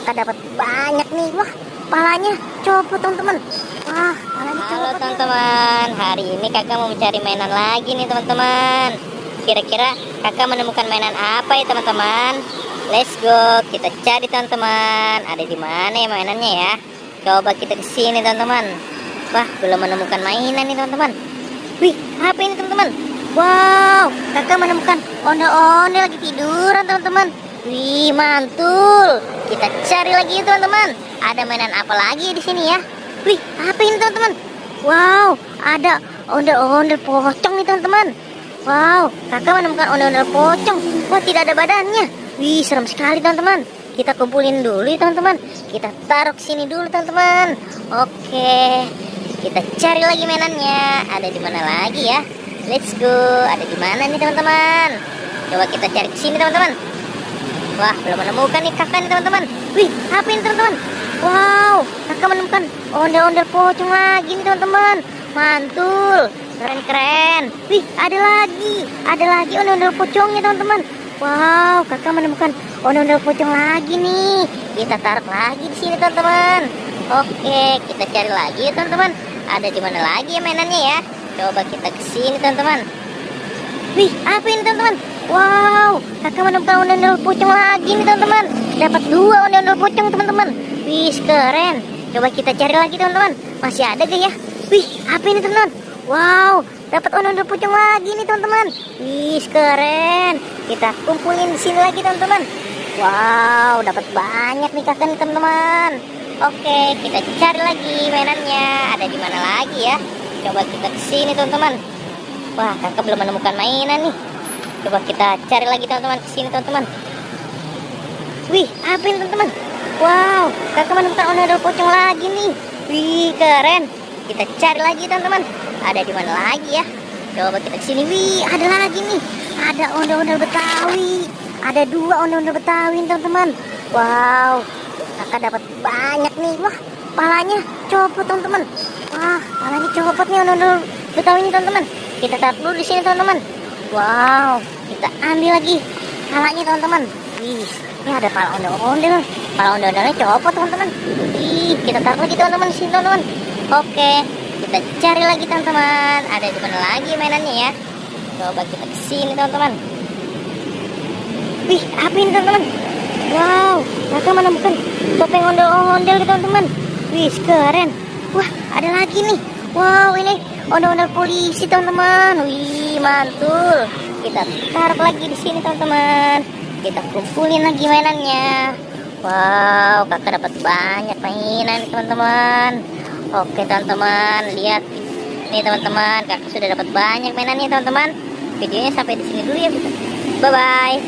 kakak dapat banyak nih. Wah, palanya copot teman-teman. Wah, palanya copot. Halo teman-teman, hari ini kakak mau mencari mainan lagi nih teman-teman. Kira-kira kakak menemukan mainan apa ya teman-teman? Let's go, kita cari teman-teman. Ada di mana ya mainannya ya? Coba kita ke sini teman-teman. Wah, belum menemukan mainan nih teman-teman. Wih, apa ini teman-teman? Wow, kakak menemukan ondel-ondel lagi tiduran teman-teman. Wih, mantul. Kita cari lagi ya teman-teman. Ada mainan apa lagi di sini ya? Wih, apa ini teman-teman? Wow, ada ondel-ondel pocong nih teman-teman. Wow, kakak menemukan ondel-ondel pocong. Wah, tidak ada badannya. Wih, serem sekali teman-teman. Kita kumpulin dulu ya teman-teman. Kita taruh sini dulu teman-teman. Oke, kita cari lagi mainannya. Ada di mana lagi ya? Let's go. Ada di mana nih teman-teman? Coba kita cari ke sini teman-teman. Wah, belum menemukan nih kakak nih teman-teman. Wih, apa ini teman-teman? Wow, kakak menemukan ondel-ondel pocong lagi nih teman-teman. Mantul, keren-keren. Wih, ada lagi ondel-ondel pocongnya teman-teman. Wow, kakak menemukan ondel-ondel pocong lagi nih. Kita taruh lagi di sini teman-teman. Oke, kita cari lagi ya teman-teman. Ada di mana lagi ya mainannya ya? Coba kita ke sini teman-teman. Wih, apa ini teman-teman? Wow, kakak menemukan ondel-ondel pocong lagi nih teman-teman. Dapat 2 ondel-ondel pocong teman-teman. Wih, keren. Coba kita cari lagi teman-teman. Masih ada gak ya? Wih, apa ini teman-teman? Wow, dapat ondel-ondel pocong lagi nih teman-teman. Wih, keren. Kita kumpulin di sini lagi teman-teman. Wow, dapat banyak nih kakak nih teman-teman. Oke, kita cari lagi mainannya. Ada di mana lagi ya? Coba kita ke sini teman-teman. Wah, kakak belum menemukan mainan nih. Coba kita cari lagi teman-teman ke sini teman-teman. Wih, apa ini teman-teman? Wow, kakak menemukan ondel-ondel pocong lagi nih. Wih, keren. Kita cari lagi teman-teman. Ada di mana lagi ya? Coba kita ke sini. Wih, ada lagi nih. Ada ondel-ondel Betawi. Ada 2 ondel-ondel Betawi teman-teman. Wow, kakak dapat banyak nih. Wah, palanya copot teman-teman. Wah, palanya copot nih ondel-ondel Betawi ini teman-teman. Kita taruh dulu di sini teman-teman. Wow, kita ambil lagi palanya teman-teman. Wih, ini ada pala ondel-ondel. Pala ondel-ondelnya copot teman-teman. Wih, kita taruh lagi teman-teman di sini teman-teman. Oke, kita cari lagi teman-teman. Ada di mana lagi mainannya ya? Coba kita ke sini teman-teman. Wih, apa ini teman-teman? Wow, kakak menemukan topeng ondel-ondel teman-teman. Wih, keren. Wah, ada lagi nih. Wow, ini ondel-ondel polisi teman-teman. Wih, mantul. Kita taruh lagi di sini teman-teman. Kita kumpulin lagi mainannya. Wow, kakak dapat banyak mainan teman-teman. Oke teman-teman, lihat nih teman-teman, kakak sudah dapat banyak mainannya teman-teman. Videonya sampai di sini dulu ya. Bye bye.